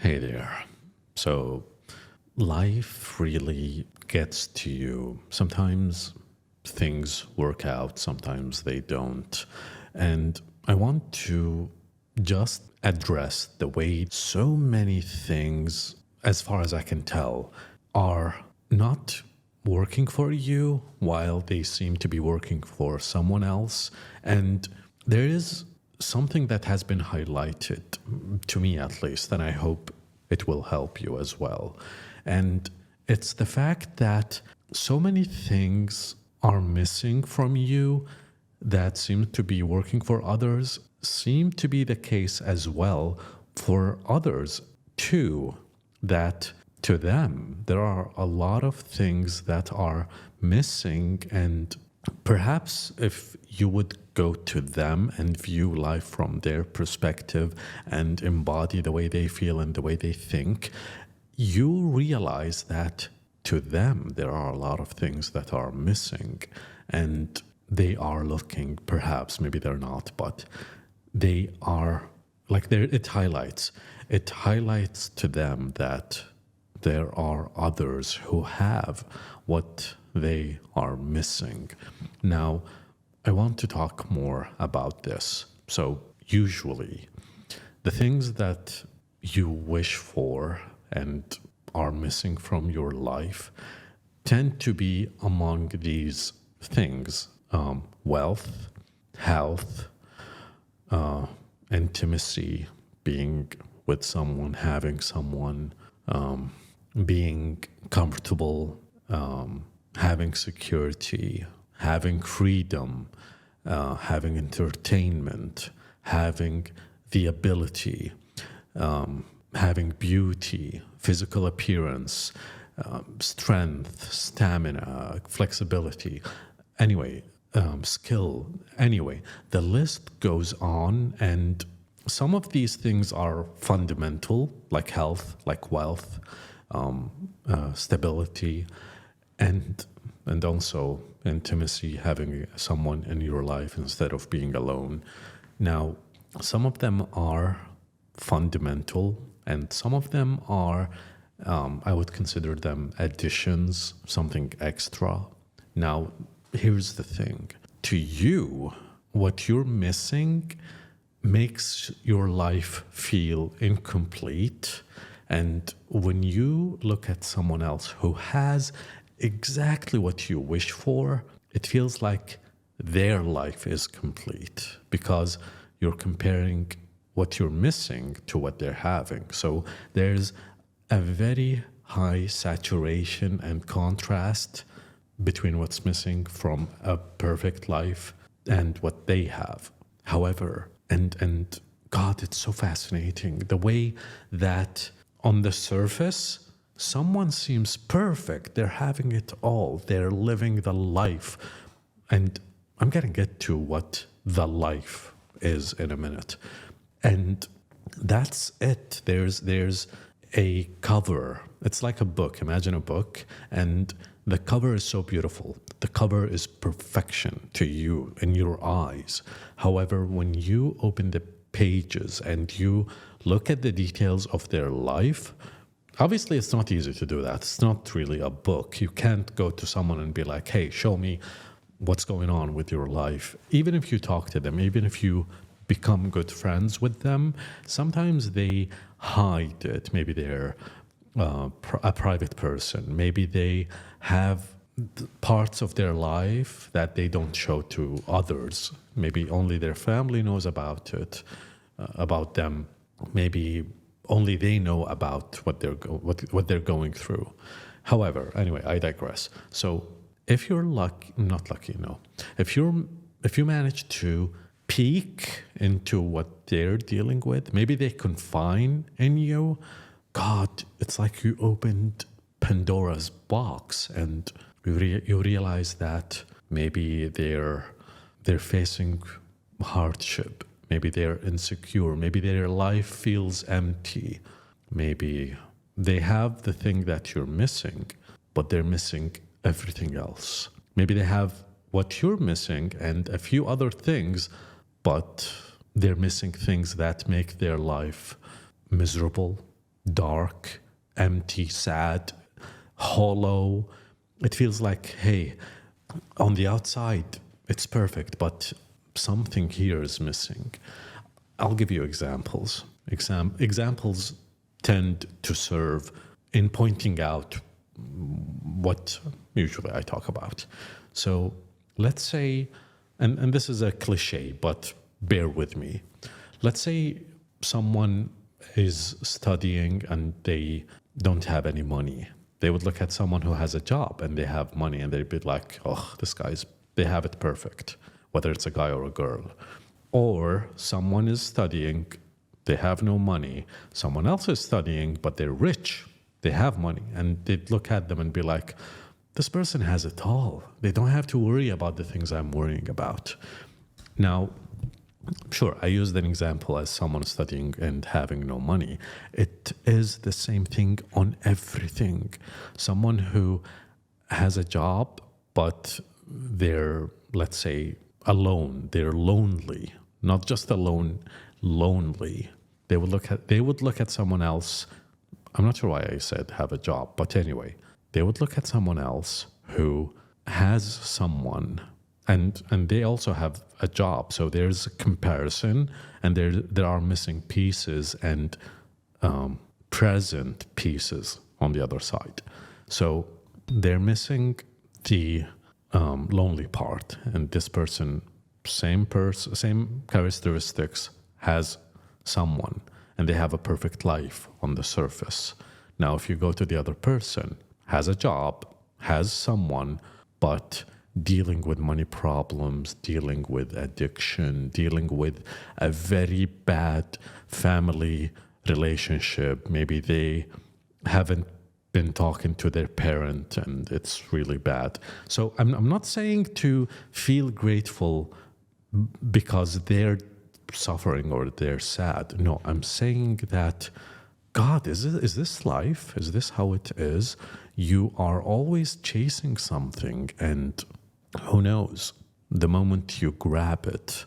Hey there. So, life really gets to you. Sometimes things work out, sometimes they don't. And I want to just address the way so many things, as far as I can tell, are not working for you while they seem to be working for someone else. And there is something that has been highlighted, to me at least, and I hope it will help you as well. And it's the fact that so many things are missing from you that seem to be working for others, seem to be the case as well for others too, that to them there are a lot of things that are missing. And perhaps if you would go to them and view life from their perspective and embody the way they feel and the way they think, you realize that to them there are a lot of things that are missing, and they are looking, perhaps maybe they're not, but they are like it highlights to them that there are others who have what they are missing. Now, I want to talk more about this. So, usually, the things that you wish for and are missing from your life tend to be among these things: wealth, health, intimacy, being with someone, having someone, being comfortable, having security, having freedom, having entertainment, having the ability, having beauty, physical appearance, strength, stamina, flexibility. Anyway, skill. Anyway, the list goes on, and some of these things are fundamental, like health, like wealth, stability, and also intimacy, having someone in your life instead of being alone. Now, some of them are fundamental, and some of them are, I would consider them additions, something extra. Now, here's the thing. To you, what you're missing makes your life feel incomplete. And when you look at someone else who has exactly what you wish for, it feels like their life is complete because you're comparing what you're missing to what they're having. So there's a very high saturation and contrast between what's missing from a perfect life and what they have. However, and God, it's so fascinating the way that on the surface, someone seems perfect. They're having it all. They're living the life. And I'm going to get to what the life is in a minute. And that's it. There's a cover. It's like a book. Imagine a book, and the cover is so beautiful. The cover is perfection to you in your eyes. However, when you open the pages and you look at the details of their life, obviously it's not easy to do that. It's not really a book. You can't go to someone and be like, hey, show me what's going on with your life. Even if you talk to them, even if you become good friends with them, sometimes they hide it. Maybe they're a private person. Maybe they have parts of their life that they don't show to others. Maybe only their family knows about it, about them. Maybe only they know about what they're going through. However, anyway, I digress. So if you're not lucky, no. If you manage to peek into what they're dealing with, maybe they confine in you. God, it's like you opened Pandora's box, and you realize that maybe they're facing hardship. Maybe they're insecure. Maybe their life feels empty. Maybe they have the thing that you're missing, but they're missing everything else. Maybe they have what you're missing and a few other things, but they're missing things that make their life miserable, dark, empty, sad, hollow. It feels like, hey, on the outside, it's perfect, but something here is missing. I'll give you examples. Examples tend to serve in pointing out what usually I talk about. So let's say, and this is a cliche, but bear with me. Let's say someone is studying and they don't have any money. They would look at someone who has a job and they have money and they'd be like, oh, they have it perfect, whether it's a guy or a girl. Or someone is studying, they have no money. Someone else is studying, but they're rich, they have money. And they'd look at them and be like, this person has it all. They don't have to worry about the things I'm worrying about. Now, sure, I used an example as someone studying and having no money. It is the same thing on everything. Someone who has a job, but they're, let's say, alone. They're lonely, not just alone, lonely. They would look at someone else. I'm not sure why I said have a job, but anyway, they would look at someone else who has someone and they also have a job. So there's a comparison, and there are missing pieces and present pieces on the other side. So they're missing the lonely part, and this person, same characteristics, has someone, and they have a perfect life on the surface. Now, if you go to the other person, has a job, has someone, but dealing with money problems, dealing with addiction, dealing with a very bad family relationship. Maybe they haven't been talking to their parent and it's really bad. So I'm not saying to feel grateful because they're suffering or they're sad. No, I'm saying that, God, is this life? Is this how it is? You are always chasing something, and who knows, the moment you grab it,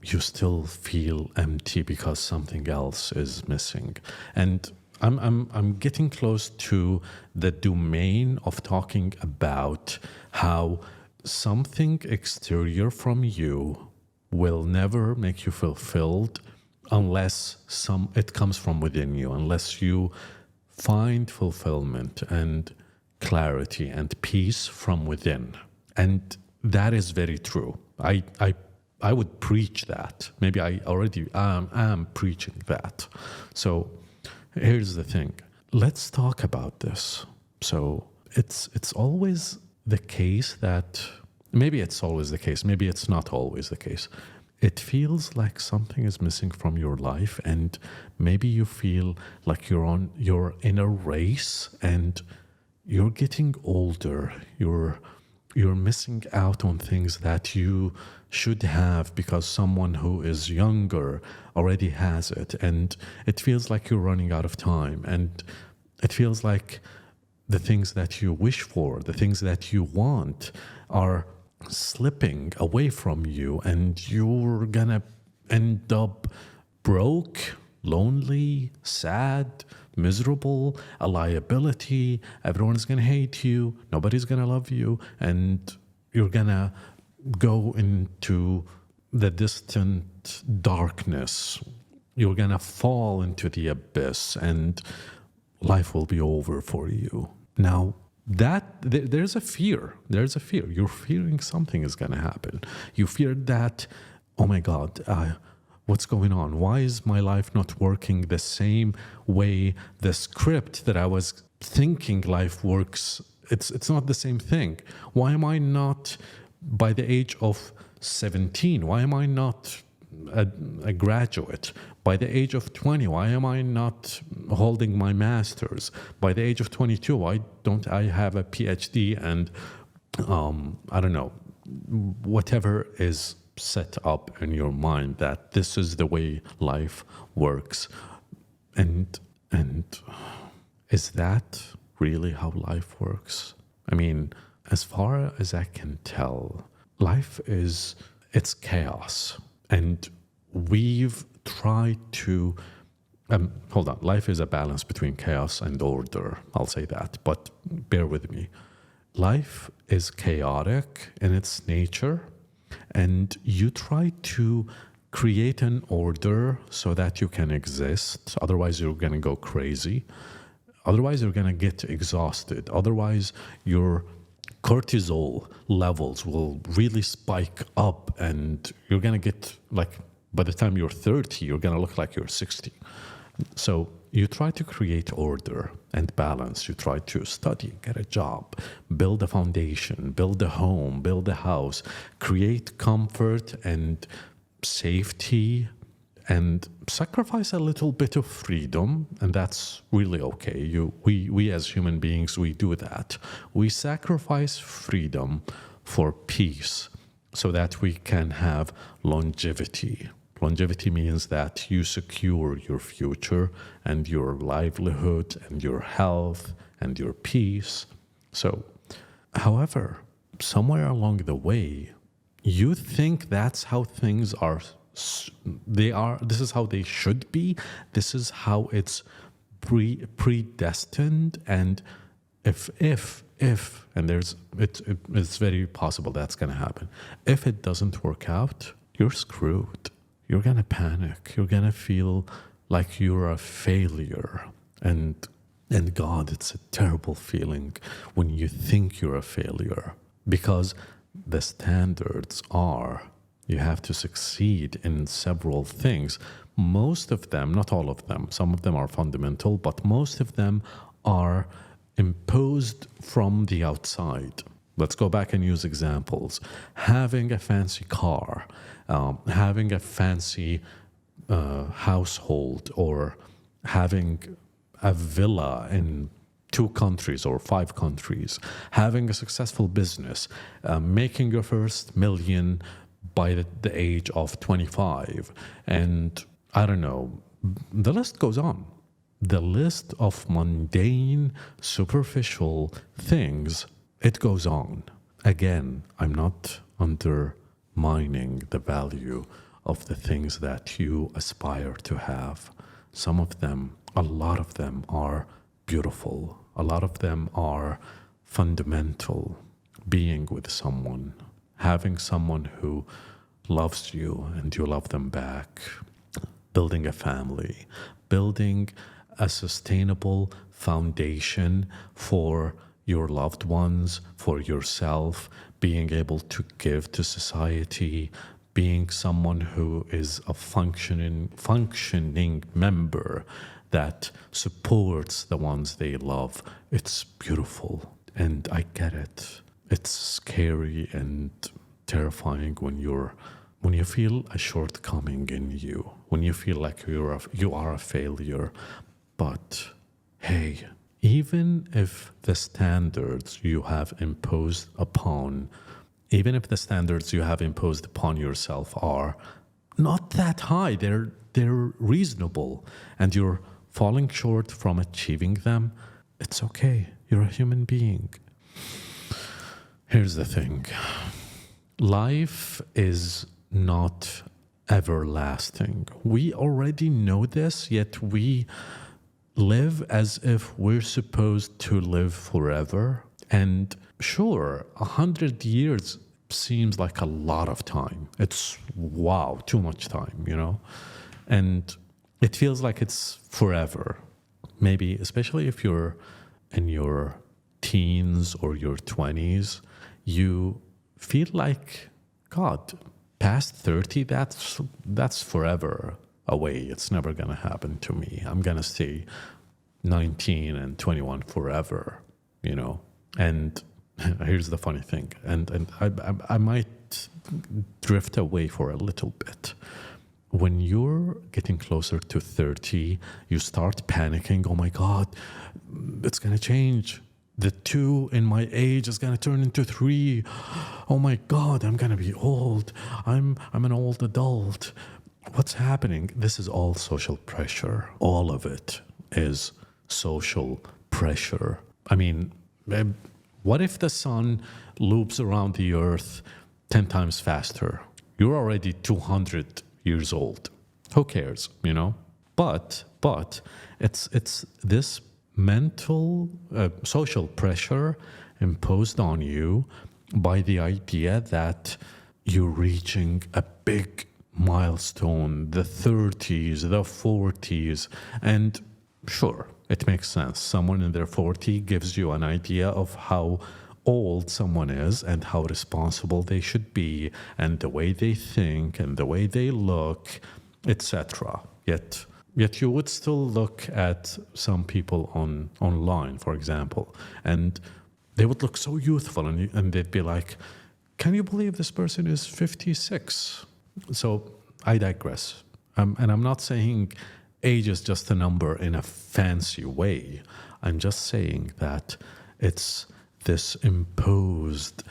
you still feel empty because something else is missing. And I'm getting close to the domain of talking about how something exterior from you will never make you fulfilled unless it comes from within you, unless you find fulfillment and clarity and peace from within. And that is very true. I would preach that. Maybe I already am preaching that. So here's the thing. Let's talk about this. So it's always the case that, maybe it's always the case, maybe it's not always the case. It feels like something is missing from your life, and maybe you feel like you're in a race and you're getting older. You're missing out on things that you should have because someone who is younger already has it, and it feels like you're running out of time, and it feels like the things that you wish for, the things that you want, are slipping away from you, and you're gonna end up broke, lonely, sad, miserable, a liability. Everyone's gonna hate you, nobody's gonna love you, and you're gonna go into the distant darkness. You're gonna fall into the abyss, and life will be over for you. Now, there's a fear. There's a fear. You're fearing something is going to happen. You fear that, oh my God, what's going on? Why is my life not working the same way the script that I was thinking life works? It's not the same thing. Why am I not, by the age of 17, why am I not a graduate? By the age of 20, why am I not holding my master's? By the age of 22, why don't I have a PhD and, I don't know, whatever is set up in your mind that this is the way life works. And is that really how life works? I mean, as far as I can tell, life it's chaos. And we've tried to hold on. Life is a balance between chaos and order. I'll say that, but bear with me. Life is chaotic in its nature, and you try to create an order so that you can exist. Otherwise, you're going to go crazy. Otherwise, you're going to get exhausted. Otherwise, your cortisol levels will really spike up, and you're going to get like, by the time you're 30, you're going to look like you're 60. So you try to create order and balance. You try to study, get a job, build a foundation, build a home, build a house, create comfort and safety, and sacrifice a little bit of freedom. And that's really okay. We as human beings, we do that. We sacrifice freedom for peace so that we can have longevity. Longevity means that you secure your future and your livelihood and your health and your peace. So, however, somewhere along the way, you think that's how things are. This is how they should be. This is how it's predestined. And if, and it's very possible that's going to happen. If it doesn't work out, you're screwed. You're going to panic. You're going to feel like you're a failure. And God, it's a terrible feeling when you think you're a failure, because the standards are you have to succeed in several things. Most of them, not all of them, some of them are fundamental, but most of them are imposed from the outside. Let's go back and use examples. Having a fancy car, having a fancy household, or having a villa in 2 countries or 5 countries, having a successful business, making your first million by the age of 25. And I don't know, the list goes on. The list of mundane, superficial things, it goes on. Again, I'm not undermining the value of the things that you aspire to have. Some of them, a lot of them are beautiful. A lot of them are fundamental. Being with someone, having someone who loves you and you love them back, building a family, building a sustainable foundation for your loved ones, for yourself, being able to give to society, being someone who is a functioning member that supports the ones they love. It's beautiful, and I get it. It's scary and terrifying when you feel a shortcoming in you, when you feel like you are a failure. But hey, even if the standards you have imposed upon yourself are not that high, they're reasonable, and you're falling short from achieving them, it's okay. You're a human being. Here's the thing. Life is not everlasting. We already know this, yet we live as if we're supposed to live forever. And sure, 100 years seems like a lot of time. It's wow, too much time, And it feels like it's forever. Maybe, especially if you're in your teens or your 20s, you feel like, God, past 30, that's forever away. It's never going to happen to me. I'm going to stay 19 and 21 forever, And here's the funny thing, and I might drift away for a little bit. When you're getting closer to 30, you start panicking. Oh my God, it's going to change. The 2 in my age is going to turn into 3. Oh my God, I'm going to be old. I'm an old adult. What's happening? This is all social pressure. All of it is social pressure. I mean, what if the sun loops around the earth 10 times faster? You're already 200 years old. Who cares, But But it's this mental, social pressure imposed on you by the idea that you're reaching a big milestone, the 30s, the 40s, and sure, it makes sense. Someone in their 40s gives you an idea of how old someone is and how responsible they should be and the way they think and the way they look, etc. Yet you would still look at some people online, for example, and they would look so youthful, and they'd be like, can you believe this person is 56? So I digress. And I'm not saying age is just a number in a fancy way. I'm just saying that it's this imposed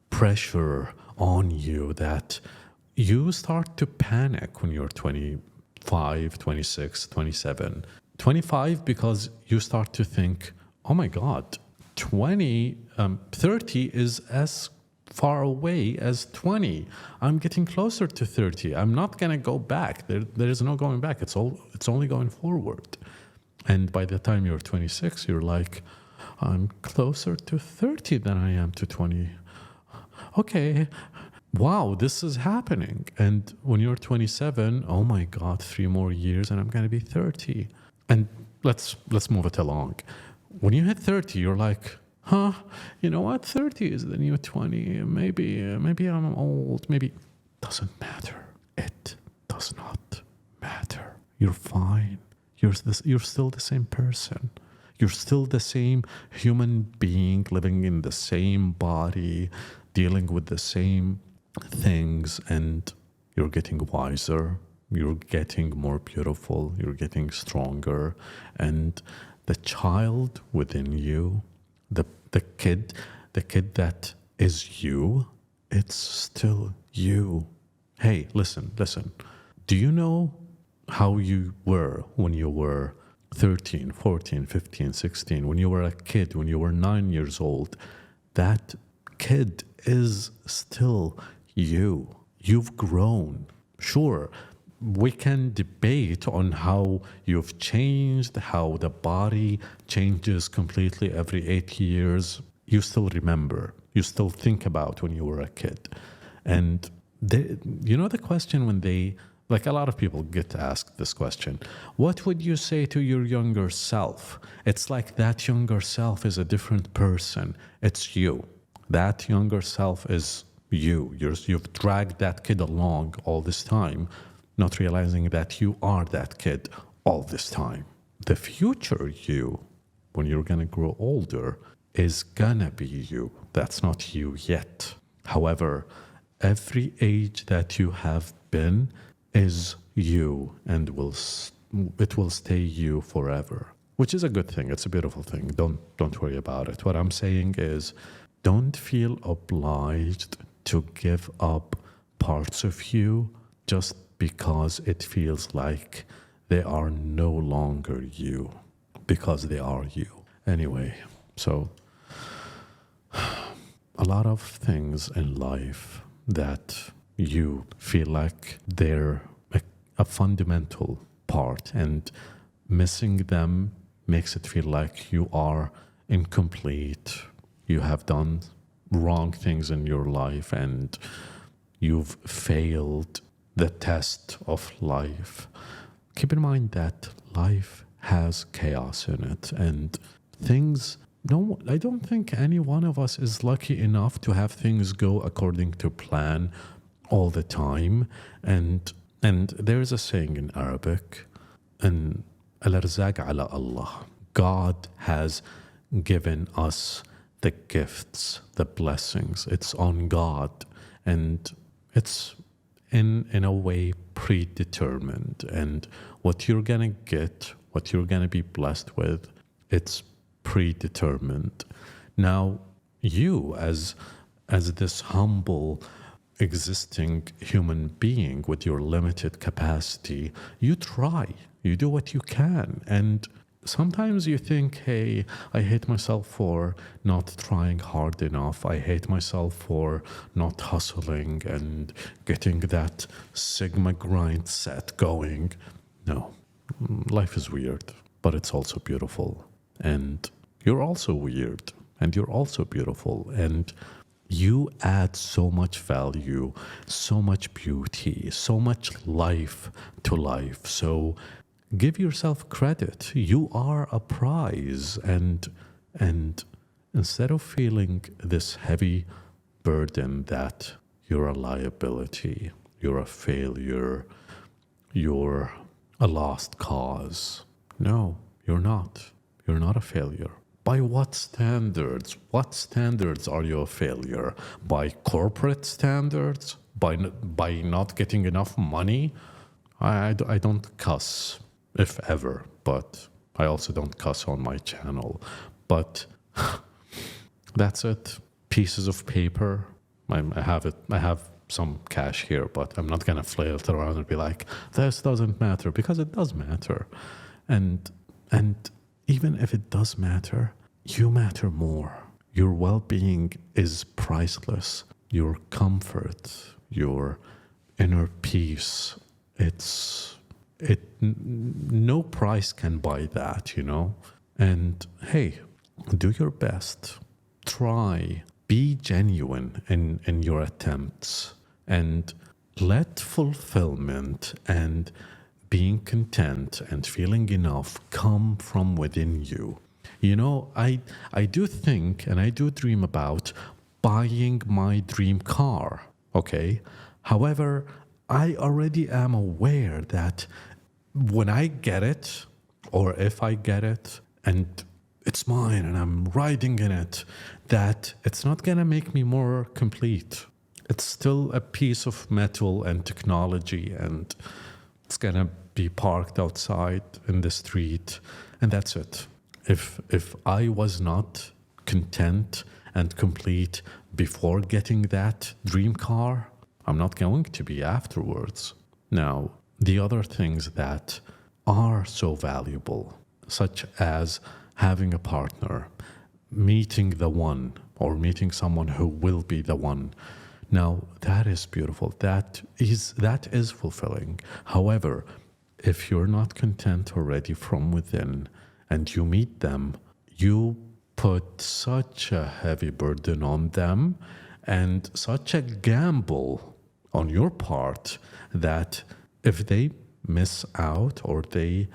pressure on you that you start to panic when you're 25, 26, 27. 25 because you start to think, oh my God, 30 is as far away as 20. I'm getting closer to 30. I'm not going to go back. There is no going back. It's only going forward. And by the time you're 26, you're like, I'm closer to 30 than I am to 20. Okay. Wow, this is happening. And when you're 27, oh my God, 3 more years and I'm going to be 30. And let's move it along. When you hit 30, you're like, you know what? 30 is the new 20. Maybe I'm old. Maybe doesn't matter. It does not matter. You're fine. You're still the same person. You're still the same human being living in the same body, dealing with the same things, and you're getting wiser. You're getting more beautiful. You're getting stronger, and the child within you, the kid that is you, it's still you. Hey, listen. Do you know how you were when you were 13, 14, 15, 16, when you were a kid, when you were 9 years old? That kid is still you. You've grown. Sure, we can debate on how you've changed, how the body changes completely every 8 years. You still remember. You still think about when you were a kid. And the question when like a lot of people get asked this question, what would you say to your younger self? It's like that younger self is a different person. It's you. That younger self is you. You've dragged that kid along all this time, not realizing that you are that kid all this time. The future you, when you're going to grow older, is going to be you. That's not you yet. However, every age that you have been is you, and it will stay you forever, which is a good thing. It's a beautiful thing. Don't worry about it. What I'm saying is, don't feel obliged to give up parts of you just because it feels like they are no longer you, because they are you. Anyway, so a lot of things in life that you feel like they're a fundamental part, and missing them makes it feel like you are incomplete. You have done wrong things in your life and you've failed the test of life. Keep in mind that life has chaos in it, and I don't think any one of us is lucky enough to have things go according to plan all the time. And there's a saying in Arabic, and al-arzaq ala Allah. God has given us the gifts, the blessings. It's on God, and it's in a way predetermined. And what you're gonna get, what you're gonna be blessed with, it's predetermined. Now, you as this humble existing human being with your limited capacity, you try, you do what you can. And sometimes you think, hey, I hate myself for not trying hard enough. I hate myself for not hustling and getting that Sigma grind set going. No, life is weird, but it's also beautiful. And you're also weird, and you're also beautiful. And you add so much value, so much beauty, so much life to life. So give yourself credit. You are a prize. And instead of feeling this heavy burden that you're a liability, you're a failure, you're a lost cause. No, you're not. You're not a failure. By what standards? What standards are you a failure? By corporate standards? By not getting enough money? I don't cuss, if ever, but I also don't cuss on my channel. But that's it. Pieces of paper. I have it. I have some cash here, but I'm not gonna flail it around and be like, this doesn't matter, because it does matter. And even if it does matter, you matter more. Your well-being is priceless. Your comfort, your inner peace, no price can buy that, you know? And hey, do your best. Try. Be genuine in your attempts, and let fulfillment and being content and feeling enough come from within you. You know, I do think and I do dream about buying my dream car, okay? However, I already am aware that when I get it, or if I get it, and it's mine and I'm riding in it, that it's not gonna make me more complete. It's still a piece of metal and technology, and it's gonna be parked outside in the street, and that's it. If I was not content and complete before getting that dream car, I'm not going to be afterwards. Now, the other things that are so valuable, such as having a partner, meeting the one, or meeting someone who will be the one. Now, that is beautiful. That is fulfilling. However, if you're not content already from within and you meet them, you put such a heavy burden on them and such a gamble on your part that if they miss out, or they,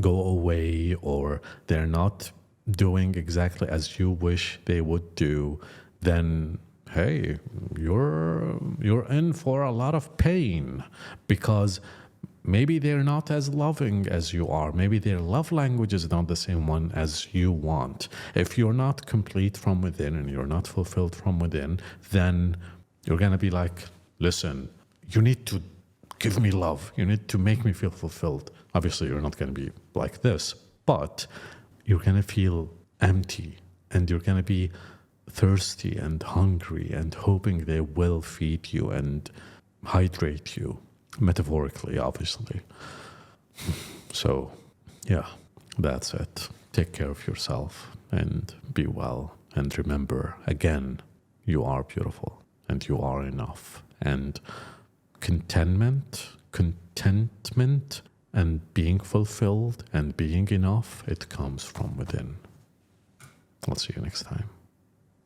go away, or they're not doing exactly as you wish they would do, then hey, you're in for a lot of pain, because maybe they're not as loving as you are. Maybe their love language is not the same one as you want. If you're not complete from within and you're not fulfilled from within, then you're going to be like, listen, you need to give me love. You need to make me feel fulfilled. Obviously, you're not going to be like this, but you're going to feel empty, and you're going to be thirsty and hungry and hoping they will feed you and hydrate you, metaphorically, obviously. So, yeah, that's it. Take care of yourself and be well. And remember, again, you are beautiful and you are enough. And contentment and being fulfilled and being enough, it comes from within. I'll see you next time.